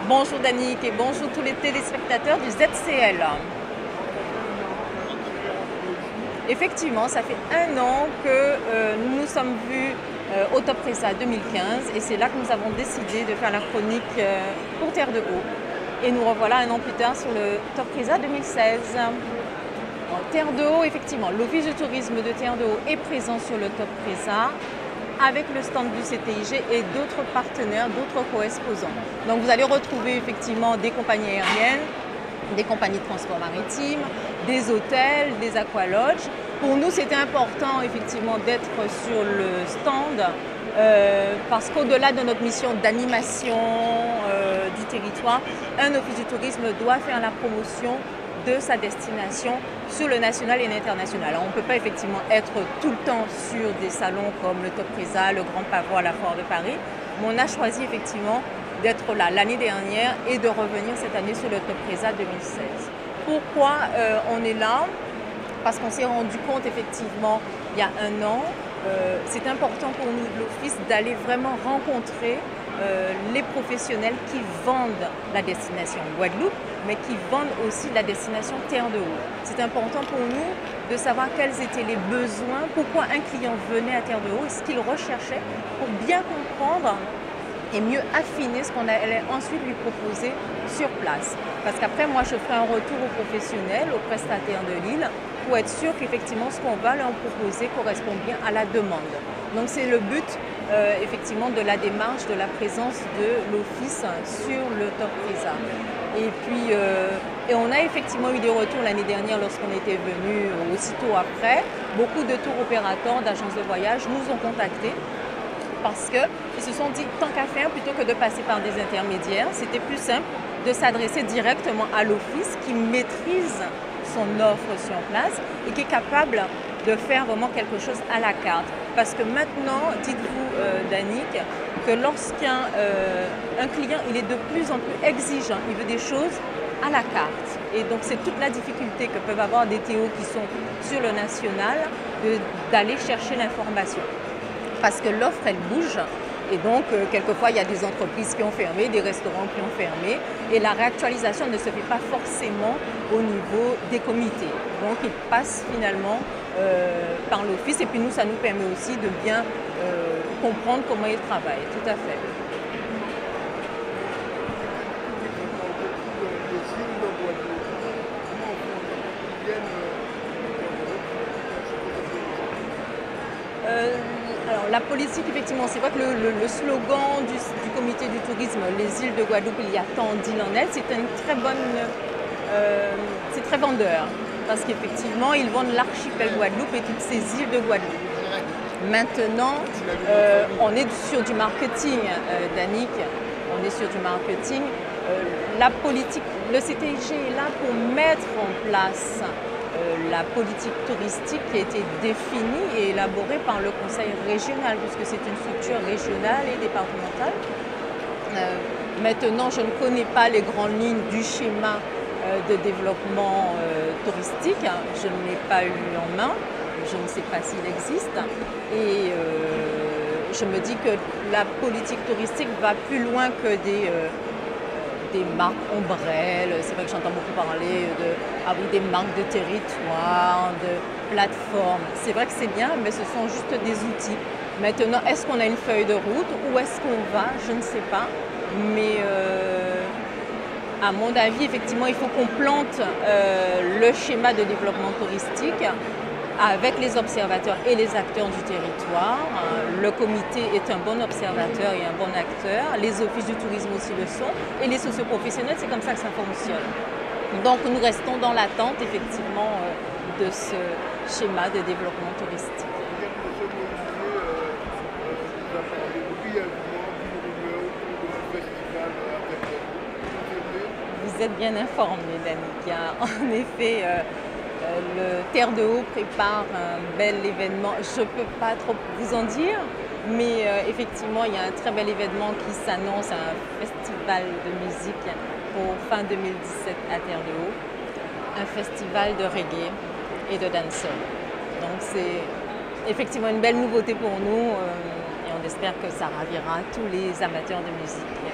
Bonjour Danick et bonjour tous les téléspectateurs du ZCL. Effectivement, ça fait un an que nous nous sommes vus au Top Presa 2015 et c'est là que nous avons décidé de faire la chronique pour Terre de Haut. Et nous revoilà un an plus tard sur le Top Presa 2016. Bon, Terre de Haut, effectivement, l'Office du tourisme de Terre de Haut est présent sur le Top Presa avec le stand du CTIG et d'autres partenaires, d'autres co-exposants. Donc vous allez retrouver effectivement des compagnies aériennes, des compagnies de transport maritime, des hôtels, des aqualodges. Pour nous, c'était important effectivement d'être sur le stand parce qu'au-delà de notre mission d'animation du territoire, un office du tourisme doit faire la promotion de sa destination sur le national et l'international. On ne peut pas effectivement être tout le temps sur des salons comme le Top Presa, le Grand Pavois, la Foire de Paris, mais on a choisi effectivement d'être là l'année dernière et de revenir cette année sur le Top Presa 2016. Pourquoi on est là? Parce qu'on s'est rendu compte effectivement il y a un an, c'est important pour nous de l'Office d'aller vraiment rencontrer les professionnels qui vendent la destination Guadeloupe, mais qui vendent aussi la destination Terre de Haut. C'est important pour nous de savoir quels étaient les besoins, pourquoi un client venait à Terre de Haut et ce qu'il recherchait pour bien comprendre et mieux affiner ce qu'on allait ensuite lui proposer sur place. Parce qu'après, moi, je ferai un retour aux professionnels, aux prestataires de l'île, pour être sûr qu'effectivement, ce qu'on va leur proposer correspond bien à la demande. Donc, c'est le but, effectivement, de la démarche, de la présence de l'Office sur le Top Presa. Et puis, on a effectivement eu des retours l'année dernière lorsqu'on était venu aussitôt après. Beaucoup de tours opérateurs, d'agences de voyage nous ont contactés parce qu'ils se sont dit, tant qu'à faire, plutôt que de passer par des intermédiaires, c'était plus simple de s'adresser directement à l'Office qui maîtrise son offre sur place et qui est capable de faire vraiment quelque chose à la carte. Parce que maintenant, dites-vous, Danick, que lorsqu'un client il est de plus en plus exigeant, il veut des choses à la carte. Et donc c'est toute la difficulté que peuvent avoir des TO qui sont sur le national d'aller chercher l'information. Parce que l'offre, elle bouge. Et donc, quelquefois, il y a des entreprises qui ont fermé, des restaurants qui ont fermé. Et la réactualisation ne se fait pas forcément au niveau des comités. Donc, il passe finalement par l'Office. Et puis nous, ça nous permet aussi de bien comprendre comment ils travaillent. Tout à fait. Alors, la politique, effectivement, c'est vrai que le slogan du comité du tourisme, les îles de Guadeloupe, il y a tant d'îles en elles, c'est une très bonne, c'est très vendeur. Parce qu'effectivement, ils vendent l'archipel Guadeloupe et toutes ces îles de Guadeloupe. Maintenant, on est sur du marketing, Danick, on est sur du marketing. La politique, le CTIG est là pour mettre en place la politique touristique qui a été définie et élaborée par le Conseil régional, puisque c'est une structure régionale et départementale. Maintenant, je ne connais pas les grandes lignes du schéma de développement touristique. Je ne l'ai pas eu en main. Je ne sais pas s'il existe. Et je me dis que la politique touristique va plus loin que des marques ombrelles. C'est vrai que j'entends beaucoup parler des marques de territoire, de plateformes. C'est vrai que c'est bien, mais ce sont juste des outils. Maintenant, est-ce qu'on a une feuille de route? Où est-ce qu'on va? Je ne sais pas. Mais à mon avis, effectivement, il faut qu'on plante le schéma de développement touristique avec les observateurs et les acteurs du territoire. Le comité est un bon observateur et un bon acteur. Les offices du tourisme aussi le sont. Et les socioprofessionnels, c'est comme ça que ça fonctionne. Donc nous restons dans l'attente, effectivement, de ce schéma de développement touristique. Vous êtes bien informé, Danick. En effet, le Terre de Haut prépare un bel événement. Je ne peux pas trop vous en dire, mais effectivement, il y a un très bel événement qui s'annonce, un festival de musique pour fin 2017 à Terre de Haut, un festival de reggae et de dancehall. Donc c'est effectivement une belle nouveauté pour nous et on espère que ça ravira tous les amateurs de musique.